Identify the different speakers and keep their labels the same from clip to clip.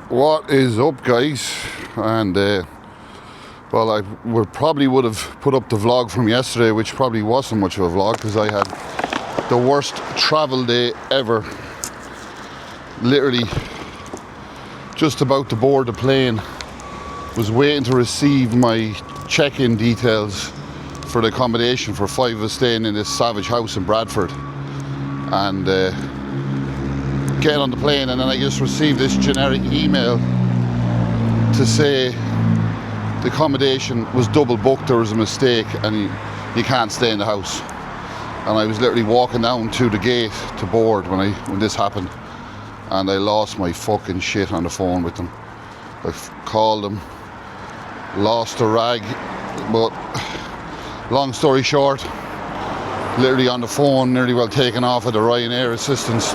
Speaker 1: What is up, guys? And well, I would have put up the vlog from yesterday, which probably wasn't much of a vlog because I had the worst travel day ever. Literally just about to board the plane, was waiting to receive my check-in details for the accommodation for 5 of us staying in this savage house in Bradford, and get on the plane, and then I just received this generic email to say the accommodation was double booked, there was a mistake, and you can't stay in the house. And I was literally walking down to the gate to board when this happened, and I lost my fucking shit on the phone with them. I called them, lost a rag, but long story short, literally on the phone, nearly well taken off at the Ryanair assistants,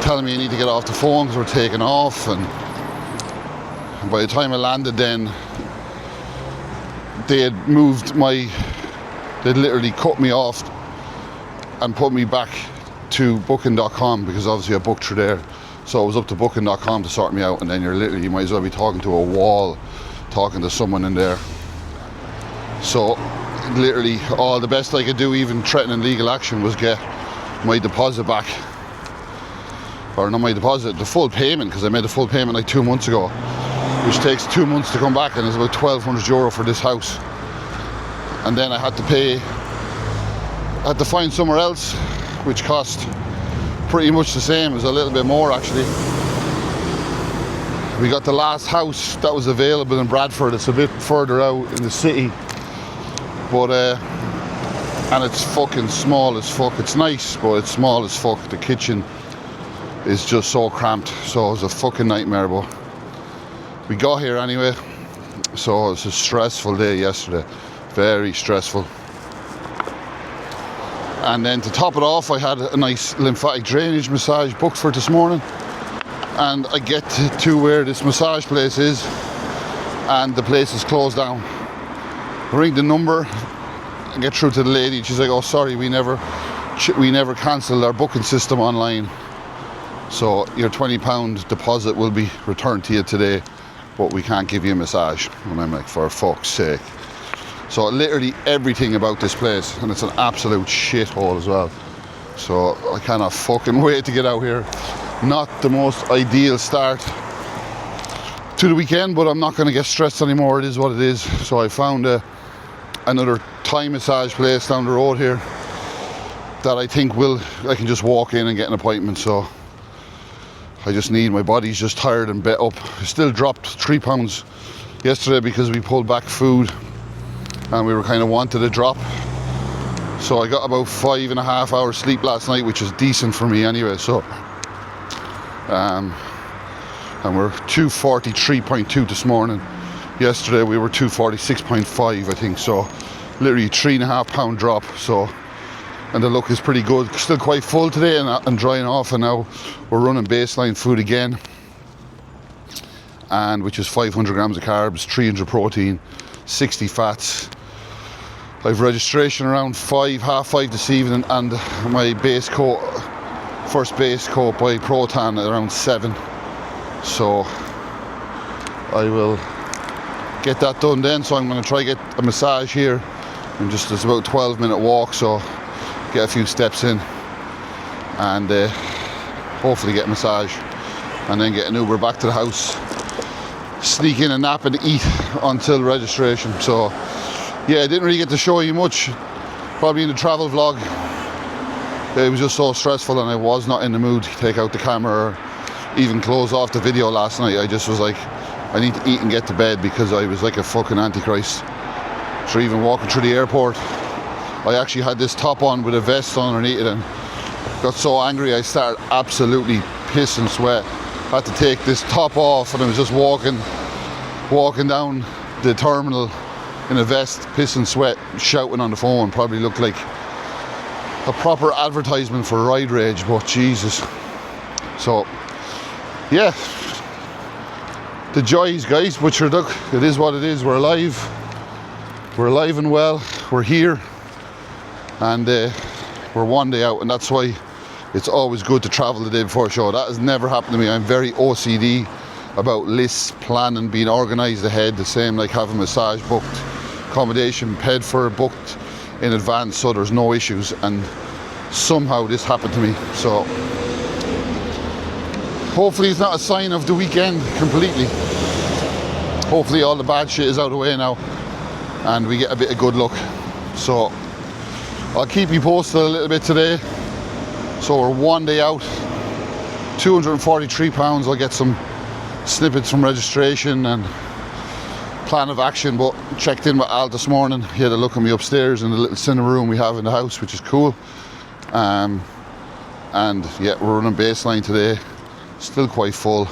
Speaker 1: telling me I need to get off the phone because we're taking off. And by the time I landed, then they had they'd literally cut me off and put me back to booking.com, because obviously I booked through there. So it was up to booking.com to sort me out, and then you might as well be talking to a wall, talking to someone in there. So literally all the best I could do, even threatening legal action, was get my deposit back. Or not my deposit, the full payment, because I made the full payment like 2 months ago, which takes 2 months to come back, and it's about €1,200 for this house. And then I had to find somewhere else, which cost pretty much the same. It was a little bit more actually. We got the last house that was available in Bradford. It's a bit further out in the city, but and it's fucking small as fuck. It's nice, but it's small as fuck. The kitchen is just so cramped, so it was a fucking nightmare, but we got here anyway. So it was a stressful day yesterday, very stressful. And then to top it off, I had a nice lymphatic drainage massage booked for this morning, and I get to where this massage place is, and the place is closed down. I ring the number and get through to the lady. She's like, "Oh, sorry, we never cancelled our booking system online, so your £20 deposit will be returned to you today, but we can't give you a massage." And I'm like, for fuck's sake. So literally everything about this place, and it's an absolute shithole as well. So I cannot fucking wait to get out here. Not the most ideal start to the weekend, but I'm not going to get stressed anymore. It is what it is. So I found another Thai massage place down the road here that I think I can just walk in and get an appointment. So I just need, my body's just tired and bit up. I still dropped 3 pounds yesterday because we pulled back food and we were kind of wanted a drop. So I got about 5.5 hours sleep last night, which is decent for me anyway. So and we're 243.2 this morning. Yesterday we were 246.5, I think. So literally 3.5 pound drop. So, and the look is pretty good. Still quite full today and drying off, and now we're running baseline food again, and which is 500 grams of carbs, 300 protein, 60 fats. I've registration around 5:30 this evening, and my first base coat by Proton at around 7. So I will get that done then. So I'm going to try get a massage here, and it's about a 12-minute walk, so get a few steps in, and hopefully get a massage, and then get an Uber back to the house, sneak in a nap and eat until registration. So yeah, I didn't really get to show you much, probably in the travel vlog. It was just so stressful, and I was not in the mood to take out the camera or even close off the video last night. I just was like, I need to eat and get to bed, because I was like a fucking antichrist. So even walking through the airport, I actually had this top on with a vest underneath it, and got so angry I started absolutely pissing sweat. I had to take this top off, and I was just walking down the terminal in a vest, pissing sweat, shouting on the phone. Probably looked like a proper advertisement for Ride Rage, but Jesus. So yeah, the joys, guys. But sure, look, it is what it is. We're alive and well. We're here, and we're one day out, and that's why it's always good to travel the day before a show. That has never happened to me. I'm very OCD about lists, planning, being organised ahead, the same like having massage booked, accommodation paid for, booked in advance, so there's no issues. And somehow this happened to me, so hopefully it's not a sign of the weekend completely. Hopefully all the bad shit is out of the way now and we get a bit of good luck. So I'll keep you posted a little bit today. So we're one day out, 243 pounds. I'll get some snippets from registration and plan of action, but checked in with Al this morning. He had a look at me upstairs in the little cinema room we have in the house, which is cool. And yeah, we're running baseline today, still quite full.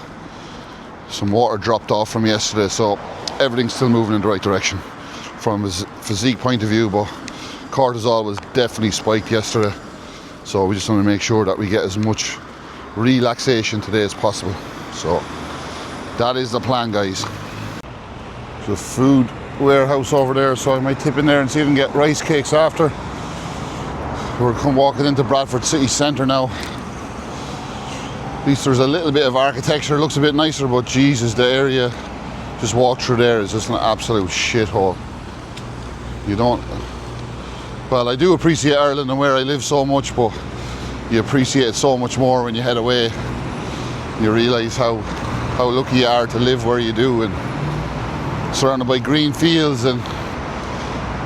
Speaker 1: Some water dropped off from yesterday, so everything's still moving in the right direction from a physique point of view, but cortisol was definitely spiked yesterday, so we just want to make sure that we get as much relaxation today as possible. So that is the plan, guys. There's a food warehouse over there, so I might tip in there and see if I can get rice cakes after. We're walking into Bradford city centre now. At least there's a little bit of architecture, it looks a bit nicer, but Jesus, the area just walk through there is just an absolute shithole. You don't, well, I do appreciate Ireland and where I live so much, but you appreciate it so much more when you head away. You realise how lucky you are to live where you do, and surrounded by green fields and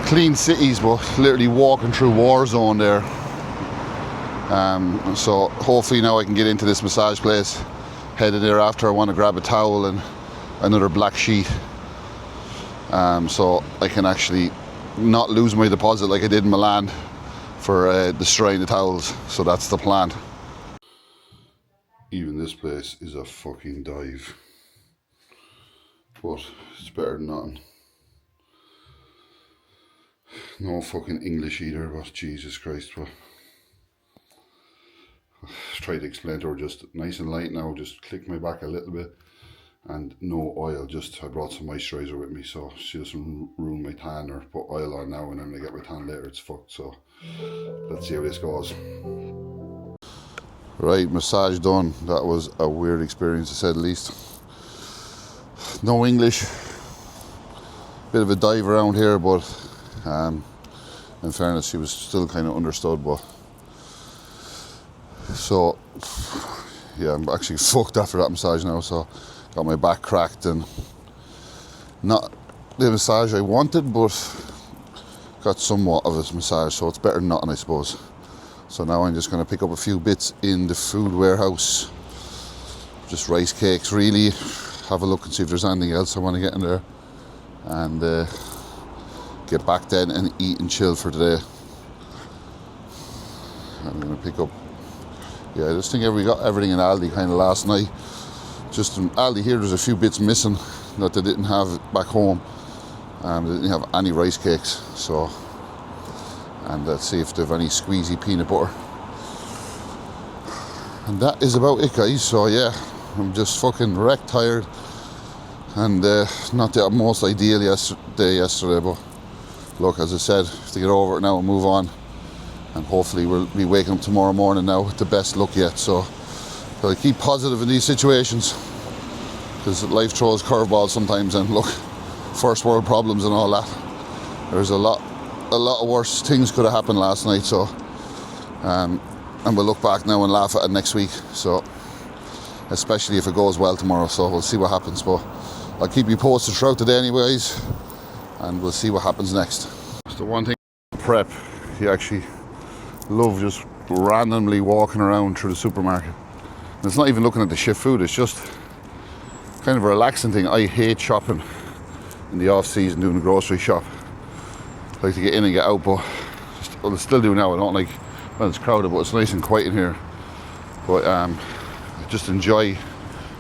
Speaker 1: clean cities, but literally walking through war zone there. So hopefully now I can get into this massage place, headed there after. I want to grab a towel and another black sheet, so I can actually not lose my deposit like I did in Milan for destroying the towels. So that's the plan. Even this place is a fucking dive, but it's better than nothing. No fucking English either, but Jesus Christ, but try to explain to her, just nice and light now, just click my back a little bit, and no oil, just I brought some moisturiser with me so she doesn't ruin my tan or put oil on now, and then when I get my tan later it's fucked. So let's see how this goes. Right, massage done. That was a weird experience to say the least. No English, bit of a dive around here, but in fairness she was still kind of understood. But so yeah, I'm actually fucked after that massage now, so got my back cracked and not the massage I wanted, but got somewhat of a massage, so it's better than nothing, I suppose. So now I'm just going to pick up a few bits in the food warehouse, just rice cakes really, have a look and see if there's anything else I want to get in there, and get back then and eat and chill for today. I'm going to pick up, yeah, I just think we got everything in Aldi kind of last night. Just in Aldi here, there's a few bits missing that they didn't have back home. They didn't have any rice cakes, so, and let's see if they have any squeezy peanut butter. And that is about it, guys. So yeah, I'm just fucking wrecked tired, and not the most ideal yesterday, but look, as I said, have to get over it now and move on, and hopefully we'll be waking up tomorrow morning now with the best luck yet. So I keep positive in these situations, because life throws curveballs sometimes, and look, first world problems and all that. There's a lot of worse things could have happened last night, so and we'll look back now and laugh at it next week, so especially if it goes well tomorrow. So we'll see what happens, but I'll keep you posted throughout the day anyways, and we'll see what happens next. It's the one thing, prep, you actually love just randomly walking around through the supermarket. And it's not even looking at the shit food, it's just kind of a relaxing thing. I hate shopping in the off season, doing the grocery shop. I like to get in and get out, but I still do now. I don't like, well, it's crowded, but it's nice and quiet in here. But I just enjoy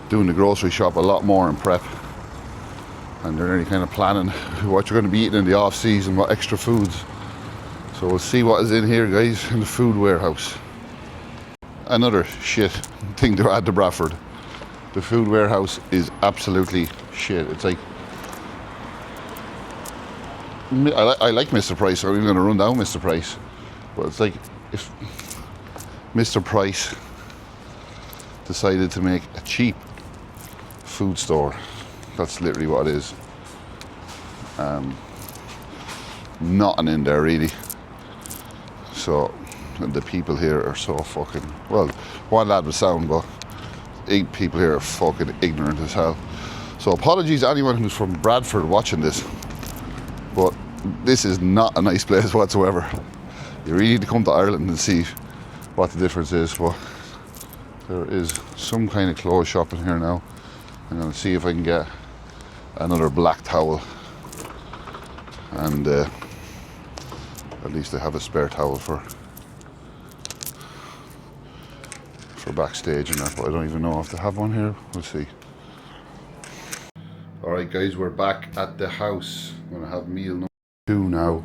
Speaker 1: doing the grocery shop a lot more in prep, and they're really kind of planning what you're going to be eating in the off season, what extra foods. So we'll see what is in here, guys, in the food warehouse. Another shit thing to add to Bradford. The food warehouse is absolutely shit. It's like, I like Mr. Price, so I'm even going to run down Mr. Price. But it's like if Mr. Price decided to make a cheap food store. That's literally what it is. Nothing in there really. So the people here are so fucking, well, one lad was sound, but 8 people here are fucking ignorant as hell. So apologies to anyone who's from Bradford watching this, but this is not a nice place whatsoever. You really need to come to Ireland and see what the difference is. But there is some kind of clothes shop in here now. I'm going to see if I can get another black towel, and at least I have a spare towel for Backstage and that, but I don't even know if they have one here. We'll see. Alright guys, we're back at the house. I'm going to have meal number 2 now.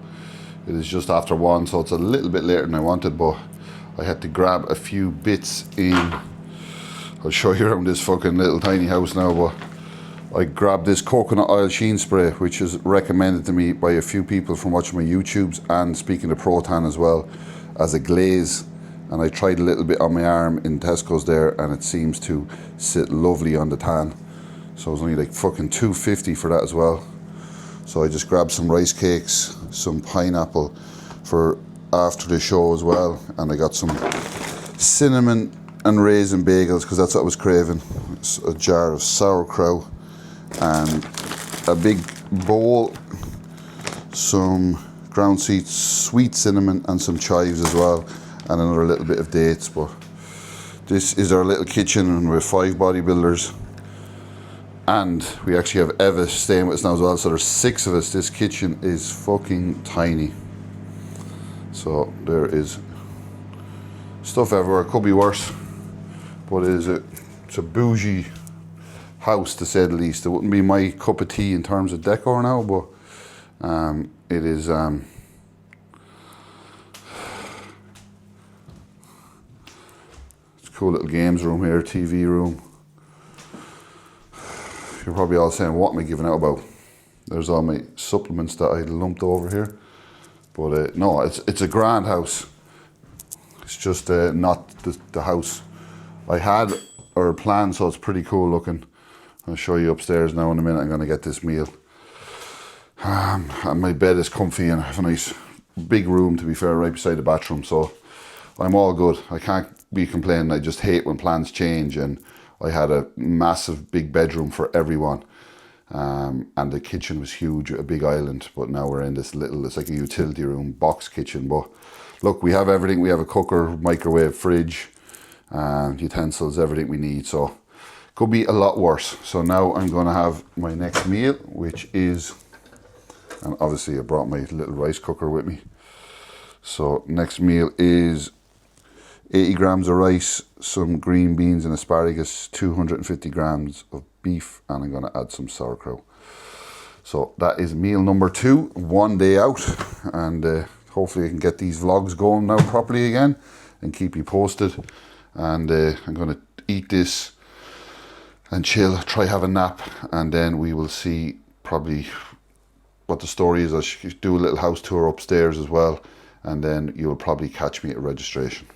Speaker 1: It is just after 1, so it's a little bit later than I wanted, but I had to grab a few bits in. I'll show you around this fucking little tiny house now, but I grabbed this coconut oil sheen spray, which is recommended to me by a few people from watching my YouTubes and speaking to Protan as well, as a glaze. And I tried a little bit on my arm in Tesco's there, and it seems to sit lovely on the tan. So it was only like fucking $2.50 for that as well. So I just grabbed some rice cakes, some pineapple for after the show as well, and I got some cinnamon and raisin bagels because that's what I was craving. It's a jar of sauerkraut and a big bowl, some ground sweet cinnamon and some chives as well, and another little bit of dates. But this is our little kitchen, and we're 5 bodybuilders, and we actually have Eva staying with us now as well, so there's 6 of us. This kitchen is fucking tiny, so there is stuff everywhere. It could be worse, but it's a bougie house to say the least. It wouldn't be my cup of tea in terms of decor now, but it is it's a cool little games room here, TV room. You're probably all saying, what am I giving out about? There's all my supplements that I lumped over here, but no, it's a grand house. It's just not the house I had or planned, so it's pretty cool looking. I'll show you upstairs now in a minute. I'm going to get this meal. And my bed is comfy, and I have a nice big room, to be fair, right beside the bathroom, so I'm all good. I can't be complaining. I just hate when plans change, and I had a massive big bedroom for everyone, and the kitchen was huge, a big island, but now we're in this little, it's like a utility room, box kitchen. But look, we have everything. We have a cooker, microwave, fridge, utensils, everything we need, so could be a lot worse. So now I'm going to have my next meal, which is, and obviously I brought my little rice cooker with me. So next meal is 80 grams of rice, some green beans and asparagus, 250 grams of beef, and I'm going to add some sauerkraut. So that is meal number 2, 1 day out, and hopefully I can get these vlogs going now properly again and keep you posted. And I'm going to eat this and chill, try have a nap, and then we will see probably what the story is. I should do a little house tour upstairs as well, and then you'll probably catch me at registration.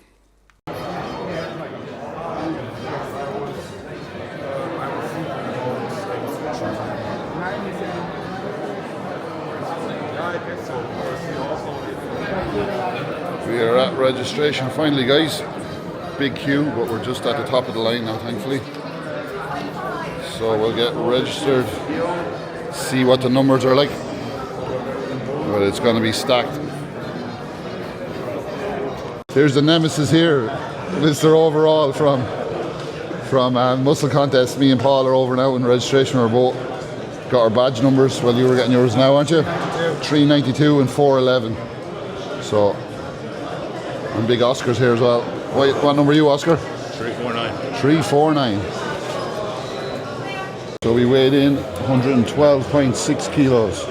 Speaker 1: We are at registration finally, guys. Big queue, but we're just at the top of the line now, thankfully. So we'll get registered, see what the numbers are like. But it's going to be stacked. Here's the nemesis here, Mr. Overall from Muscle Contest. Me and Paul are over now in registration. We're both got our badge numbers. Well, you were getting yours now, aren't you? 392 and 411. So, and big Oscar's here as well. What number are you, Oscar?
Speaker 2: 349.
Speaker 1: 349. So we weighed in 112.6 kilos.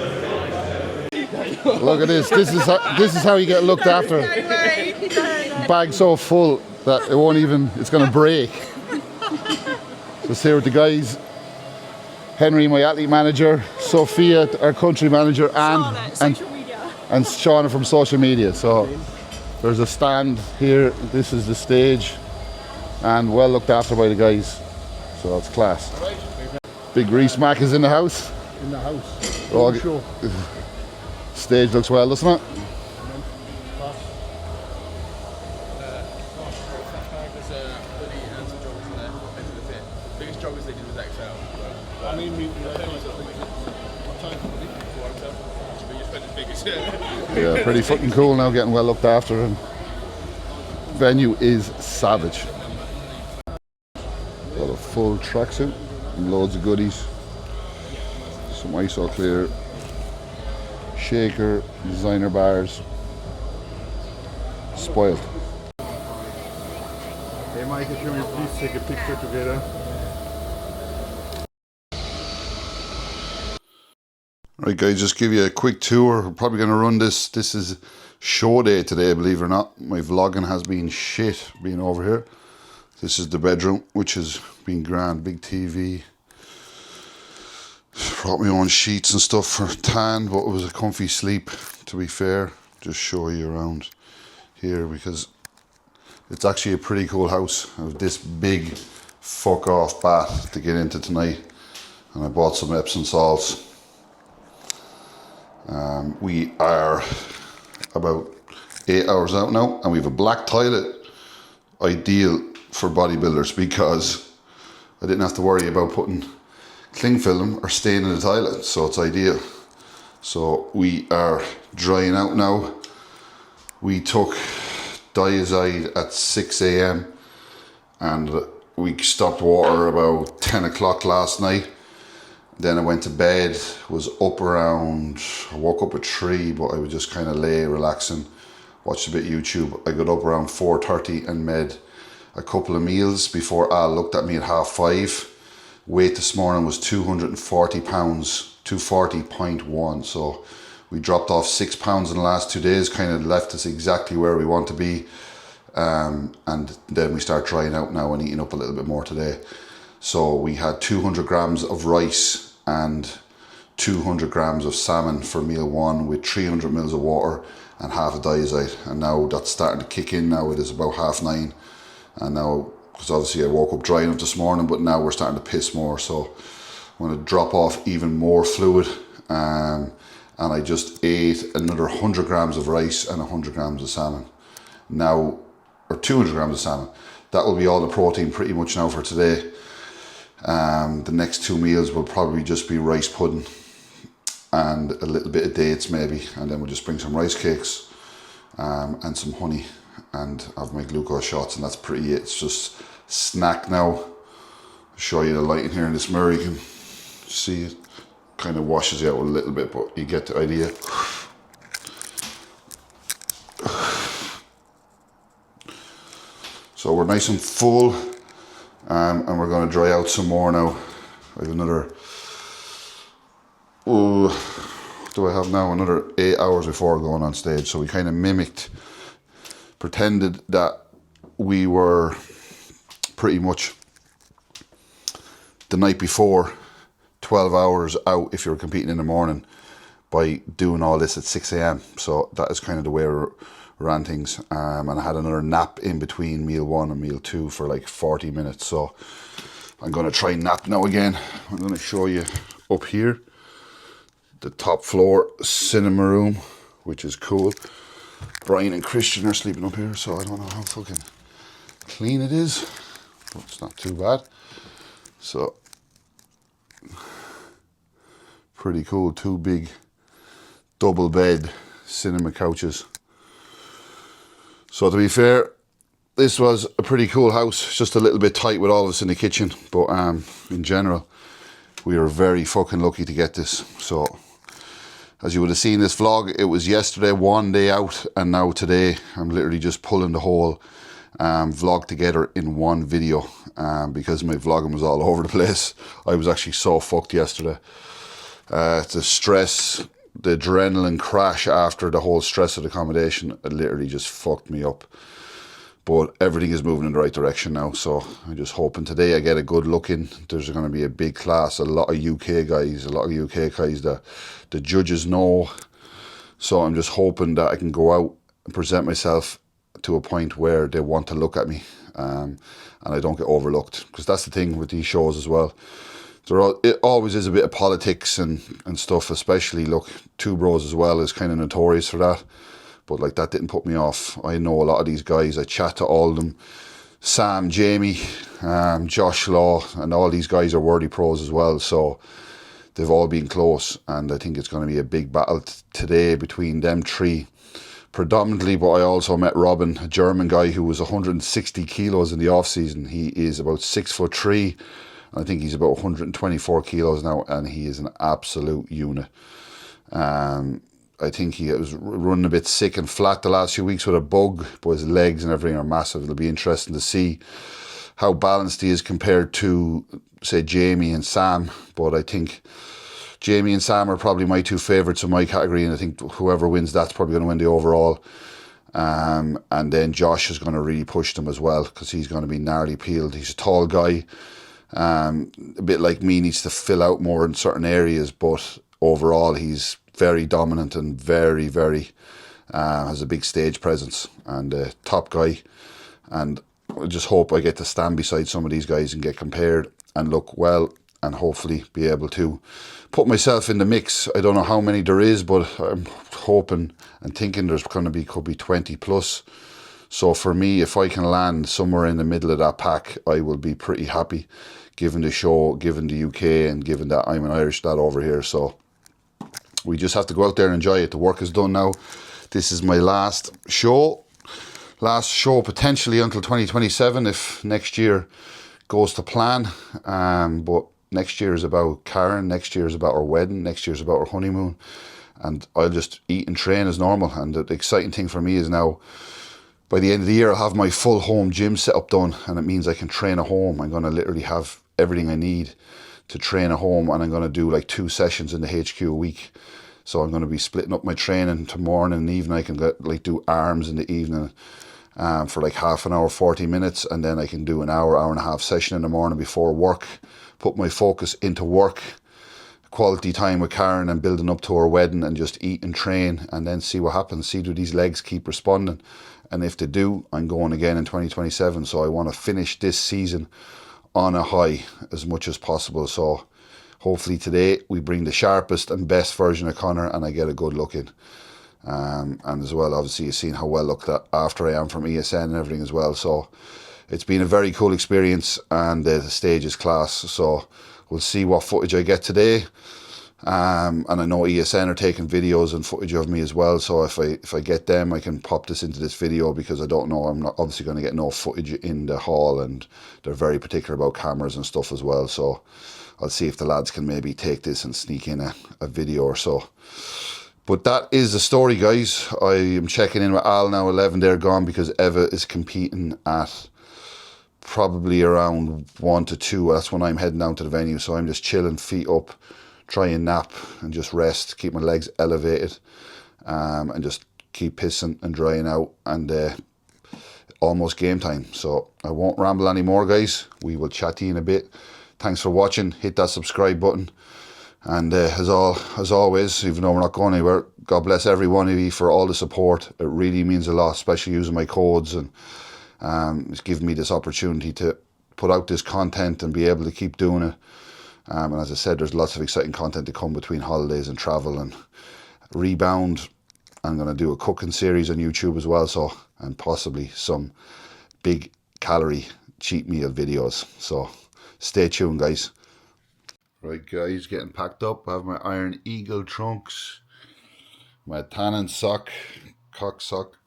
Speaker 1: Look at this. This is how you get looked after. Bag so full that it won't even. It's going to break. Just here with the guys. Henry, my athlete manager. Sophia, our country manager, and Shauna from social media. So there's a stand here. This is the stage, and well looked after by the guys. So it's class. Big Reece Mac is in the house.
Speaker 2: In the house.
Speaker 1: Oh,
Speaker 2: Sure.
Speaker 1: stage looks well, doesn't it?
Speaker 3: Biggest joggers they did was XL.
Speaker 2: I mean,
Speaker 1: Yeah, pretty fucking cool now, getting well looked after, and venue is savage. Got a full tracksuit and loads of goodies. Some ISO clear, shaker, designer bars. Spoiled.
Speaker 2: Hey Mike, can we please take a picture together?
Speaker 1: Right guys, just give you a quick tour. We're probably going to run this. This is show day today, believe it or not. My vlogging has been shit being over here. This is the bedroom, which has been grand. Big TV. Brought my own sheets and stuff for tan, but it was a comfy sleep, to be fair. Just show you around here because it's actually a pretty cool house. I have this big fuck off bath to get into tonight, and I bought some Epsom salts. We are about 8 hours out now, and we have a black toilet, ideal for bodybuilders because I didn't have to worry about putting cling film or staying in the toilet, so it's ideal. So we are drying out now. We took Diazide at 6 a.m. and we stopped water about 10 o'clock last night. Then I went to bed, was up around, I woke up at 3, but I would just kind of lay relaxing, watched a bit of YouTube. I got up around 4:30 and made a couple of meals before Al looked at me at 5:30. Weight this morning was 240 pounds, 240.1. So we dropped off 6 pounds in the last 2 days, kind of left us exactly where we want to be. And then we start drying out now and eating up a little bit more today. So we had 200 grams of rice and 200 grams of salmon for meal one with 300 mils of water and half a Diazide. And now that's starting to kick in now. It is about 9:30. And now, because obviously I woke up dry enough this morning, but now we're starting to piss more. So I'm going to drop off even more fluid. And I just ate another 100 grams of rice and 100 grams of salmon. Now, or 200 grams of salmon. That will be all the protein pretty much now for today. The next 2 meals will probably just be rice pudding and a little bit of dates maybe, and then we'll just bring some rice cakes and some honey and have my glucose shots, and that's pretty it. It's just snack now. I'll show you the lighting here in this mirror, you can see it kind of washes you out a little bit, but you get the idea. So we're nice and full. And we're going to dry out some more now. I have another, what do I have now? Another 8 hours before going on stage. So we kind of pretended that we were pretty much the night before 12 hours out if you're competing in the morning by doing all this at 6 a.m. So that is kind of the way we're ran things, and I had another nap in between meal 1 and meal 2 for like 40 minutes. So I'm going to try nap now again. I'm going to show you up here the top floor cinema room, which is cool. Brian and Christian are sleeping up here, so I don't know how fucking clean it is, but it's not too bad. So pretty cool. 2 big double bed cinema couches. So to be fair, this was a pretty cool house, just a little bit tight with all of us in the kitchen, but in general, we were very fucking lucky to get this. So as you would have seen this vlog, it was yesterday, 1 day out, and now today I'm literally just pulling the whole vlog together in one video because my vlogging was all over the place. I was actually so fucked yesterday. The stress, the adrenaline crash after the whole stress of the accommodation, it literally just fucked me up. But everything is moving in the right direction now, so I'm just hoping today I get a good look in. There's going to be a big class, a lot of UK guys that the judges know. So I'm just hoping that I can go out and present myself to a point where they want to look at me, and I don't get overlooked. Because that's the thing with these shows as well. it always is a bit of politics and stuff, especially, look, Two Bros as well is kind of notorious for that. But like, that didn't put me off. I know a lot of these guys. I chat to all of them. Sam, Jamie, Josh Law, and all these guys are worthy pros as well. So they've all been close, and I think it's going to be a big battle today between them three predominantly. But I also met Robin, a German guy who was 160 kilos in the off season. He is about 6'3". I think he's about 124 kilos now, and he is an absolute unit. I think he was running a bit sick and flat the last few weeks with a bug, but his legs and everything are massive. It'll be interesting to see how balanced he is compared to, say, Jamie and Sam. But I think Jamie and Sam are probably my two favourites in my category, and I think whoever wins that's probably going to win the overall. And then Josh is going to really push them as well, because he's going to be gnarly peeled. He's a tall guy. A bit like me, needs to fill out more in certain areas, but overall he's very dominant and very, very has a big stage presence, and a top guy. And I just hope I get to stand beside some of these guys and get compared and look well, and hopefully be able to put myself in the mix. I don't know how many there is, but I'm hoping and thinking there's going to be, could be 20 plus. So for me, if I can land somewhere in the middle of that pack, I will be pretty happy, given the show, given the UK, and given that I'm an Irish lad over here. So we just have to go out there and enjoy it. The work is done now. This is my last show potentially until 2027 if next year goes to plan. But next year is about Karen, next year is about our wedding, next year is about our honeymoon, and I'll just eat and train as normal. And the exciting thing for me is now, by the end of the year, I'll have my full home gym setup done, and it means I can train at home. I'm going to literally have everything I need to train at home, and I'm going to do like 2 sessions in the HQ a week. So I'm going to be splitting up my training to morning and evening. I can do arms in the evening for like half an hour, 40 minutes, and then I can do an hour, hour and a half session in the morning before work. Put my focus into work, quality time with Karen, and building up to our wedding, and just eat and train, and then see what happens. See, do these legs keep responding? And if they do, I'm going again in 2027. So I want to finish this season on a high as much as possible. So hopefully today we bring the sharpest and best version of Conor, and I get a good look in. And as well, obviously, you've seen how well looked at after I am from ESN and everything as well. So it's been a very cool experience, and the stage is class. So we'll see what footage I get today. And I know ESN are taking videos and footage of me as well. So if I get them, I can pop this into this video, because I don't know, I'm not obviously going to get no footage in the hall, and they're very particular about cameras and stuff as well. So I'll see if the lads can maybe take this and sneak in a video or so. But that is the story, guys. I am checking in with Al now. 11 they're gone, because Eva is competing at probably around 1 to 2. That's when I'm heading down to the venue. So I'm just chilling, feet up, try and nap and just rest, keep my legs elevated, and just keep pissing and drying out, and almost game time. So I won't ramble anymore, guys. We will chat to you in a bit. Thanks for watching. Hit that subscribe button, and as always, even though we're not going anywhere, God bless every one of you for all the support. It really means a lot, especially using my codes, and it's given me this opportunity to put out this content and be able to keep doing it. And as I said, there's lots of exciting content to come between holidays and travel and rebound. I'm going to do a cooking series on YouTube as well, so, and possibly some big calorie cheat meal videos. So stay tuned, guys. Right, guys, getting packed up. I have my Iron Eagle trunks, my tannin sock, cock sock,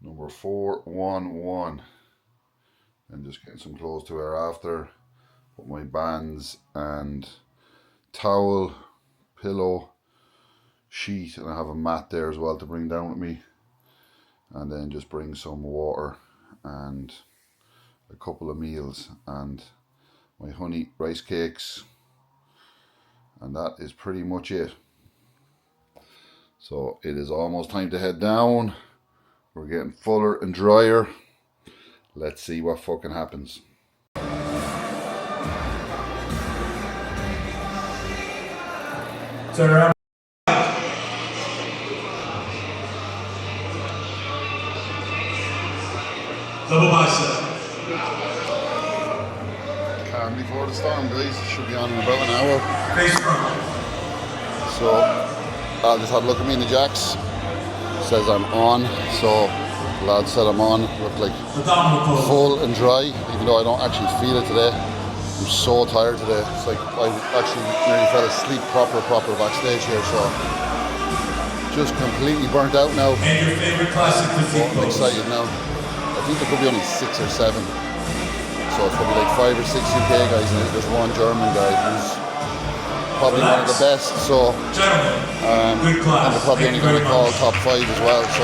Speaker 1: number 411. And just getting some clothes to wear after. Put my bands and towel, pillow, sheet, and I have a mat there as well to bring down with me. And then just bring some water and a couple of meals and my honey rice cakes, and that is pretty much it. So it is almost time to head down. We're getting fuller and drier. Let's see what fucking happens.
Speaker 4: Turn around. Double bicep.
Speaker 1: Calm before the storm, guys. Should So I just had a look at me in the jacks. Says I'm on, so the lad said I'm on. Look like full and dry, even though I don't actually feel it today. I'm so tired today. It's like I actually nearly fell asleep proper backstage here, so just completely burnt out now.
Speaker 4: And your favorite classic physique
Speaker 1: I'm excited now. I think there could be only 6 or 7. So it's probably like 5 or 6 UK guys, and there's one German guy who's probably one of the best. So and they're probably only going to call top 5 as well. So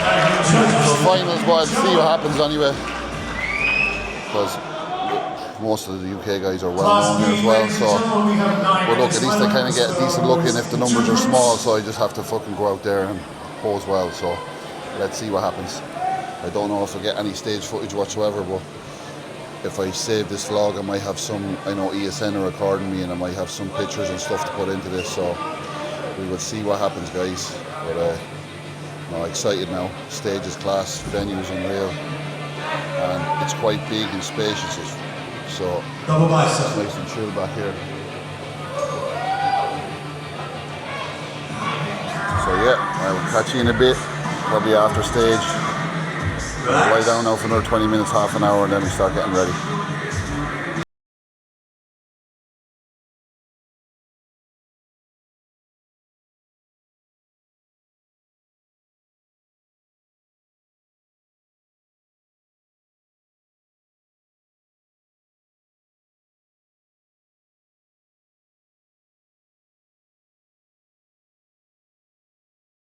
Speaker 1: the finals, but I'll see what happens anyway, because most of the UK guys are well known here as well. So, but look, at least I kind of get a decent look in if the numbers are small. So I just have to fucking go out there and pose well. So let's see what happens. I don't know if I get any stage footage whatsoever, but if I save this vlog, I might have some. I know ESN are recording me, and I might have some pictures and stuff to put into this. So we will see what happens, guys. But I'm excited now. Stage is class, venue is unreal, and it's quite big and spacious. So
Speaker 4: double bicep.
Speaker 1: It's nice and chill back here. So yeah, I'll catch you in a bit, probably after stage. I'll lie down now for another 20 minutes, half an hour, and then we start getting ready.